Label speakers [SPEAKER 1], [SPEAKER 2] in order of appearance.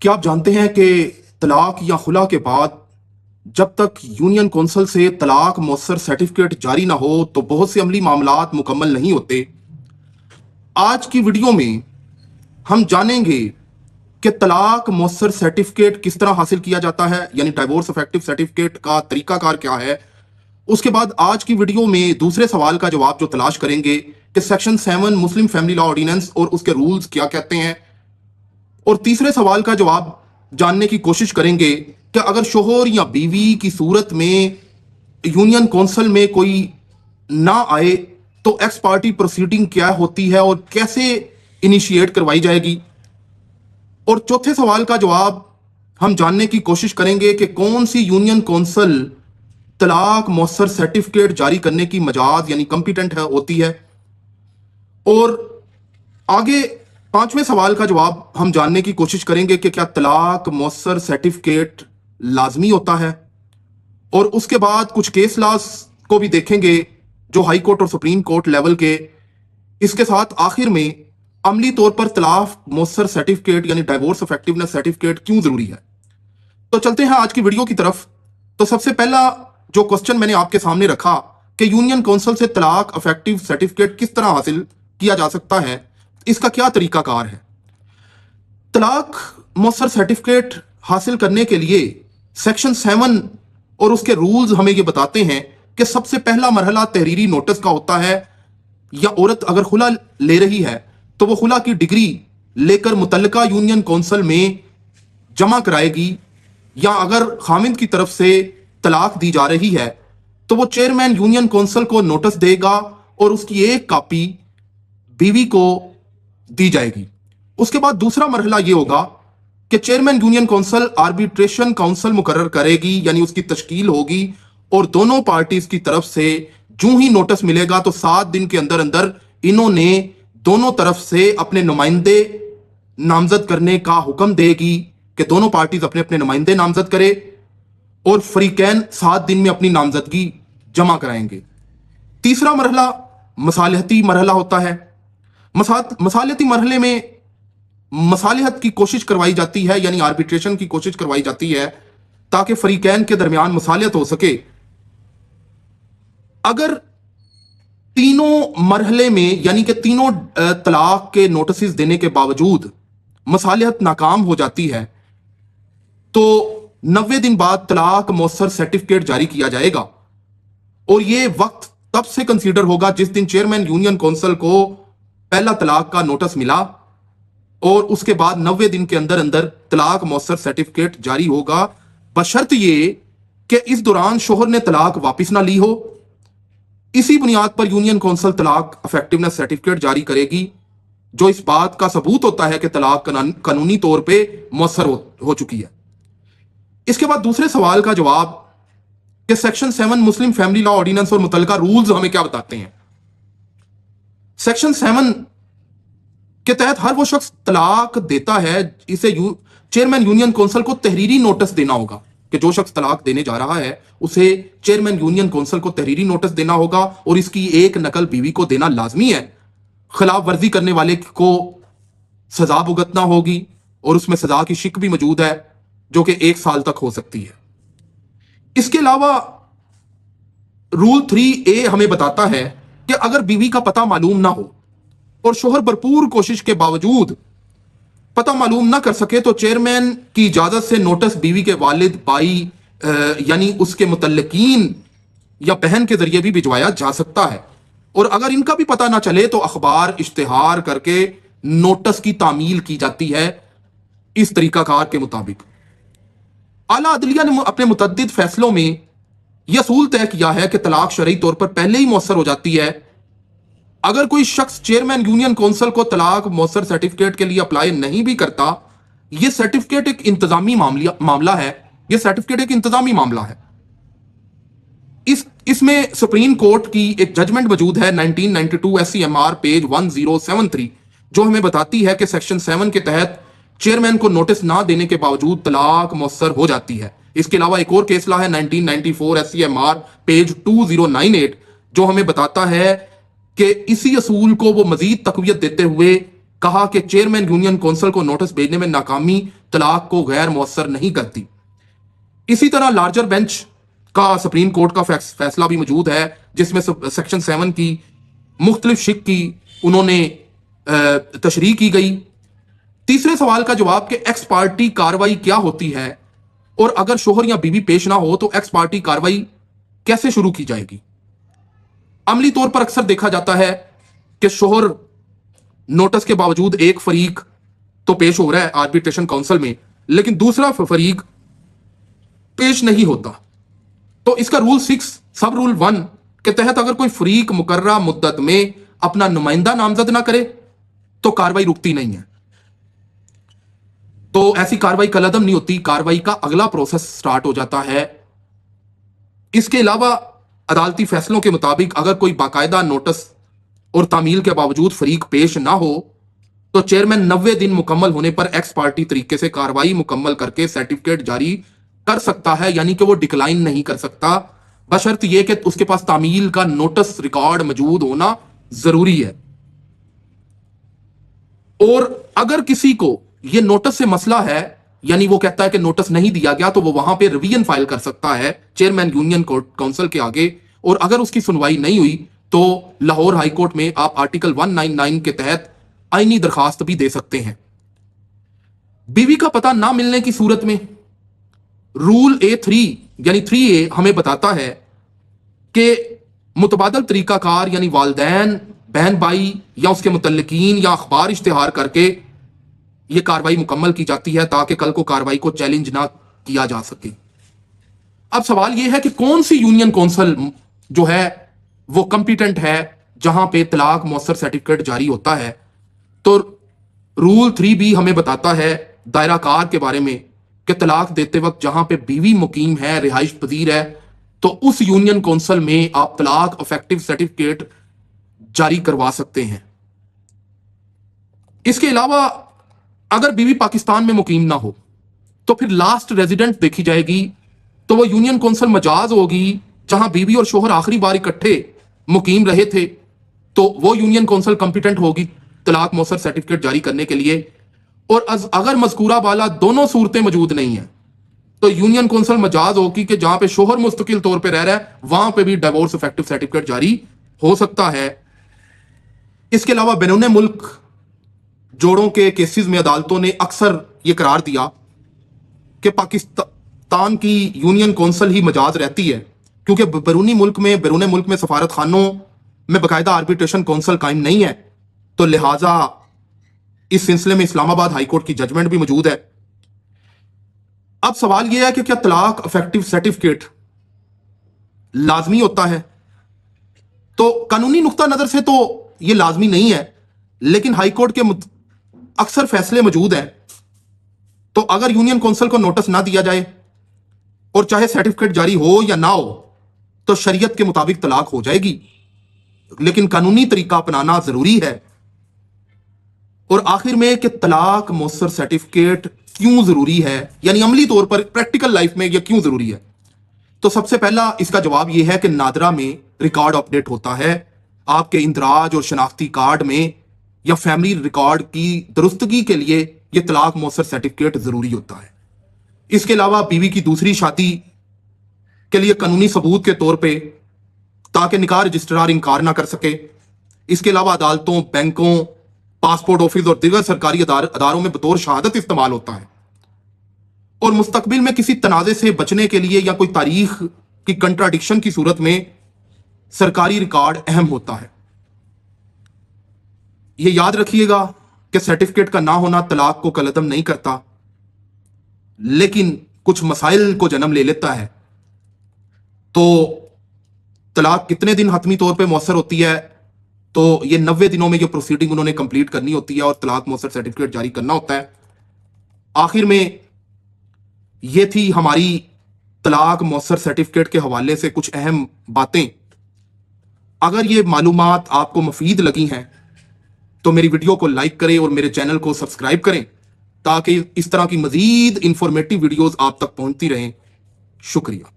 [SPEAKER 1] क्या आप जानते हैं कि तलाक या खुला के बाद जब तक यूनियन कौंसिल से तलाक मौसर सर्टिफिकेट जारी ना हो तो बहुत से अमली मामलात मुकम्मल नहीं होते। आज की वीडियो में हम जानेंगे कि तलाक मौसर सर्टिफिकेट किस तरह हासिल किया जाता है, यानी डाइवोर्स इफेक्टिव सर्टिफिकेट का तरीकाकार क्या है। उसके बाद आज की वीडियो में दूसरे सवाल का जवाब जो तलाश करेंगे कि section 7 Muslim family law ordinance और उसके रूल्स क्या कहते हैं, और तीसरे सवाल का जवाब जानने की कोशिश करेंगे कि अगर शोहर या बीवी की सूरत में यूनियन कौंसिल में कोई ना आए तो एक्स पार्टी प्रोसीडिंग क्या होती है और कैसे इनिशिएट करवाई जाएगी। और चौथे सवाल का जवाब हम जानने की कोशिश करेंगे कि कौन सी यूनियन कौंसिल तलाक मौसर सर्टिफिकेट जारी करने की मजाज यानी कॉम्पिटेंट है होती है। और आगे पांचवें सवाल का जवाब हम जानने की कोशिश करेंगे कि क्या तलाक मौसर सर्टिफिकेट लाजमी होता है। और उसके बाद कुछ केस लॉज को भी देखेंगे जो हाई कोर्ट और सुप्रीम कोर्ट लेवल के। इसके साथ आखिर में अमली तौर पर तलाक मौसर सर्टिफिकेट यानी डाइवोर्स इफेक्टिवनेस सर्टिफिकेट क्यों जरूरी है। तो चलते हैं आज की वीडियो की तरफ। तो सबसे पहला जो क्वेश्चन मैंने आपके सामने रखा कि यूनियन कौंसिल से तलाक इफेक्टिव सर्टिफिकेट किस तरह हासिल किया जा सकता है, इसका क्या तरीकाकार है। तलाक मौसर सर्टिफिकेट हासिल करने के लिए सेक्शन 7 और उसके रूल्स हमें ये बताते हैं कि सबसे पहला मरहला तहरीरी नोटिस का होता है, या औरत अगर खुला ले रही है तो वो खुला की डिग्री लेकर मुतल्लिका यूनियन कौंसिल में जमा कराएगी, या अगर खामिद की तरफ से तलाक दी जा रही है तो वो चेयरमैन यूनियन कौंसिल को नोटिस देगा और उसकी एक कॉपी बीवी को दी जाएगी। उसके बाद दूसरा मरहला ये होगा कि chairman union council arbitration council मुकर्रर करेगी, यानी उसकी तश्कील होगी, और दोनों पार्टीज की तरफ से जो ही नोटिस मिलेगा तो 7 दिन के अंदर अंदर इन्होंने दोनों तरफ से अपने नुमाइंदे नामजद करने का हुक्म देगी कि दोनों पार्टीज अपने अपने नुमाइंदे नामजद करे और फरीकैन 7 दिन में अपनी नामजदगी जमा कराएंगे। तीसरा मरहला मसालहती मरहला होता है। मसालहती मरहले में मसालहत की कोशिश करवाई जाती है, यानी आर्बिट्रेशन की कोशिश करवाई जाती है ताकि फरीकैन के दरमियान मसालहत हो सके। अगर तीनों मरहले में यानी कि तीनों तलाक के नोटिस देने के बावजूद मसालहत नाकाम हो जाती है तो 90 दिन बाद तलाक मौसर सर्टिफिकेट जारी किया जाएगा, और यह वक्त तब से कंसीडर होगा जिस दिन चेयरमैन यूनियन कौंसिल को पहला तलाक का नोटिस मिला, और उसके बाद 90 दिन के अंदर अंदर तलाक मौसर सर्टिफिकेट जारी होगा, बशर्त ये कि इस दौरान शोहर ने तलाक वापस ना ली हो। इसी बुनियाद पर यूनियन कौंसिल तलाक इफेक्टिवनेस सर्टिफिकेट जारी करेगी जो इस बात का सबूत होता है कि तलाक कानूनी तौर पे मौसर हो चुकी है। इसके बाद दूसरे सवाल का जवाब कि section 7 Muslim family law ordinance और मुतल्लिका रूल्स हमें क्या बताते हैं। सेक्शन 7 के तहत हर वो शख्स तलाक देता है इसे चेयरमैन यूनियन कौंसिल को तहरीरी नोटिस देना होगा कि जो शख्स तलाक देने जा रहा है उसे चेयरमैन यूनियन कौंसिल को तहरीरी नोटिस देना होगा, और इसकी एक नकल बीवी को देना लाजमी है। खिलाफ वर्जी करने वाले को सजा भुगतना होगी, और उसमें सजा की शिक भी मौजूद है जो कि 1 साल तक हो सकती है। इसके अलावा रूल 3A हमें बताता है कि अगर बीवी का पता मालूम ना हो और शोहर भरपूर कोशिश के बावजूद पता मालूम ना कर सके तो चेयरमैन की इजाजत से नोटिस बीवी के वालिद, भाई यानी उसके मुतल्लिकीन या बहन के जरिए भी भिजवाया जा सकता है, और अगर इनका भी पता ना चले तो अखबार इश्तिहार करके नोटिस की तामील की जाती है इस तरीकाकार के मुताबिक। आला अदलिया ने अपने मुतद्दिद फैसलों में यह असूल तय किया है कि तलाक शरई तौर पर पहले ही मौसर हो जाती है। अगर कोई शख्स चेयरमैन यूनियन कौंसिल को तलाक मौसर सर्टिफिकेट के लिए अप्लाई नहीं भी करता, यह सर्टिफिकेट एक इंतजामी मामला है। यह सर्टिफिकेट एक इंतजामी मामला है। इसमें सुप्रीम कोर्ट की एक जजमेंट मौजूद है 1992 SCMR पेज 1073 जो हमें बताती है कि सेक्शन 7 के तहत चेयरमैन को नोटिस ना देने के बावजूद तलाक मौसर हो जाती है। इसके अलावा एक और केस ला है 1994 SCMR पेज 2098 जो हमें बताता है कि इसी असूल को वो मजीद तकवीयत देते हुए कहा कि चेयरमैन यूनियन काउंसिल को नोटिस भेजने में नाकामी तलाक को गैर मौसर नहीं करती। इसी तरह लार्जर बेंच का सुप्रीम कोर्ट का फैसला भी मौजूद है, जिसमें सेक्शन 7 की मुख्तलिफ शिक की उन्होंने तशरीह की गई। तीसरे सवाल का जवाब कि एक्स पार्टी कार्रवाई क्या होती है और अगर शोहर या बीवी पेश ना हो तो एक्स पार्टी कार्रवाई कैसे शुरू की जाएगी। अमली तौर पर अक्सर देखा जाता है कि शोहर नोटिस के बावजूद एक फरीक तो पेश हो रहा है आर्बिट्रेशन काउंसिल में, लेकिन दूसरा फरीक पेश नहीं होता। तो इसका रूल 6 सब रूल 1 के तहत अगर कोई फरीक मुकर्ररा मुद्दत में अपना नुमाइंदा नामजद ना करे तो कार्रवाई रुकती नहीं है। तो ऐसी कार्रवाई कलअदम नहीं होती, कार्रवाई का अगला प्रोसेस स्टार्ट हो जाता है। इसके अलावा अदालती फैसलों के मुताबिक अगर कोई बाकायदा नोटिस और तामील के बावजूद फरीक पेश ना हो तो चेयरमैन 90 दिन मुकम्मल होने पर एक्स पार्टी तरीके से कार्रवाई मुकम्मल करके सर्टिफिकेट जारी कर सकता है, यानी कि वो डिक्लाइन नहीं कर सकता, बशर्त यह कि उसके पास तामील का नोटिस रिकॉर्ड मौजूद होना जरूरी है। और अगर किसी को यह नोटिस से मसला है, यानी वो कहता है कि नोटिस नहीं दिया गया, तो वो वहां पे रिवीजन फाइल कर सकता है चेयरमैन यूनियन काउंसिल के आगे, और अगर उसकी सुनवाई नहीं हुई तो लाहौर हाई कोर्ट में आप आर्टिकल 199 के तहत आईनी दरखास्त भी दे सकते हैं। बीवी का पता ना मिलने की सूरत में रूल A3 यानी 3A हमें बताता है कि मुतबादल तरीकाकार यानी वालदैन, बहन भाई या उसके मुतल्लिकीन या अखबार इश्तिहार करके यह कार्रवाई मुकम्मल की जाती है ताकि कल को कार्रवाई को चैलेंज ना किया जा सके। अब सवाल यह है कि कौन सी यूनियन काउंसिल जो है वो कंपिटेंट है जहां पे तलाक मौसर सर्टिफिकेट जारी होता है। तो रूल 3B हमें बताता है दायरा कार के बारे में कि तलाक देते वक्त जहां पे बीवी मुकीम है, रिहाइश पजीर है, तो उस यूनियन काउंसिल में आप तलाक इफेक्टिव सर्टिफिकेट जारी करवा सकते हैं। इसके अलावा अगर बीवी पाकिस्तान में मुकीम ना हो तो फिर लास्ट रेजिडेंट देखी जाएगी, तो वो यूनियन काउंसिल मजाज होगी जहां बीवी और शोहर आखिरी बार इकट्ठे मुकीम रहे थे, तो वो यूनियन काउंसिल कंपिटेंट होगी तलाक मौसर सर्टिफिकेट जारी करने के लिए। और अगर मज़कूरा वाला दोनों सूरतें मौजूद नहीं है तो यूनियन काउंसिल मजाज होगी कि जहां पे शोहर मुस्तकिल तौर पे रह रहा है वहां पे भी डिवोर्स इफेक्टिव सर्टिफिकेट जारी हो सकता है। इसके अलावा बैरून मुल्क जोड़ों के केसेस में अदालतों ने अक्सर यह करार दिया कि पाकिस्तान की यूनियन काउंसिल ही मजाज रहती है, क्योंकि बैरून मुल्क में सफारत खानों में बाकायदा आर्बिट्रेशन काउंसिल कायम नहीं है। तो लिहाजा इस सिलसिले में इस्लामाबाद हाई कोर्ट की जजमेंट भी मौजूद है। अब सवाल यह है कि क्या तलाक इफेक्टिव सर्टिफिकेट लाजमी होता है? तो कानूनी नुक्ता नजर से तो यह लाजमी नहीं है, लेकिन हाई कोर्ट के अक्सर फैसले मौजूद हैं। तो अगर यूनियन काउंसिल को नोटिस ना दिया जाए और चाहे सर्टिफिकेट जारी हो या ना हो तो शरीयत के मुताबिक तलाक हो जाएगी, लेकिन कानूनी तरीका अपनाना जरूरी है। और आखिर में कि तलाक मौसर सर्टिफिकेट क्यों जरूरी है, यानी अमली तौर पर प्रैक्टिकल लाइफ में यह क्यों जरूरी है, तो सबसे पहला इसका जवाब यह है कि नादरा में रिकॉर्ड अपडेट होता है। आपके इंदराज और शनाख्ती कार्ड में या फैमिली रिकॉर्ड की दुरुस्तगी के लिए यह तलाक मौसर सर्टिफिकेट जरूरी होता है। इसके अलावा बीवी की दूसरी शादी के लिए कानूनी सबूत के तौर पे, ताकि निकाह रजिस्ट्रार इनकार ना कर सके। इसके अलावा अदालतों, बैंकों, पासपोर्ट ऑफिस और दीगर सरकारी अदारों में बतौर शहादत इस्तेमाल होता है। और मुस्तकबिल में किसी तनाज़े से बचने के लिए या कोई तारीख की कंट्राडिक्शन की सूरत में सरकारी रिकॉर्ड अहम होता है। यह याद रखिएगा कि सर्टिफिकेट का ना होना तलाक को कलअदम नहीं करता, लेकिन कुछ मसाइल को जन्म ले लेता है। तो तलाक कितने दिन हतमी तौर पे मौसर होती है, तो ये 90 दिनों में ये प्रोसीडिंग उन्होंने कंप्लीट करनी होती है और तलाक मौसर सर्टिफिकेट जारी करना होता है। आखिर में ये थी हमारी तलाक मौसर सर्टिफिकेट के हवाले से कुछ अहम बातें। अगर ये मालूमात आपको मुफीद लगी हैं तो मेरी वीडियो को लाइक करें और मेरे चैनल को सब्सक्राइब करें, ताकि इस तरह की मजीद इंफॉर्मेटिव वीडियोस आप तक पहुंचती रहें। शुक्रिया।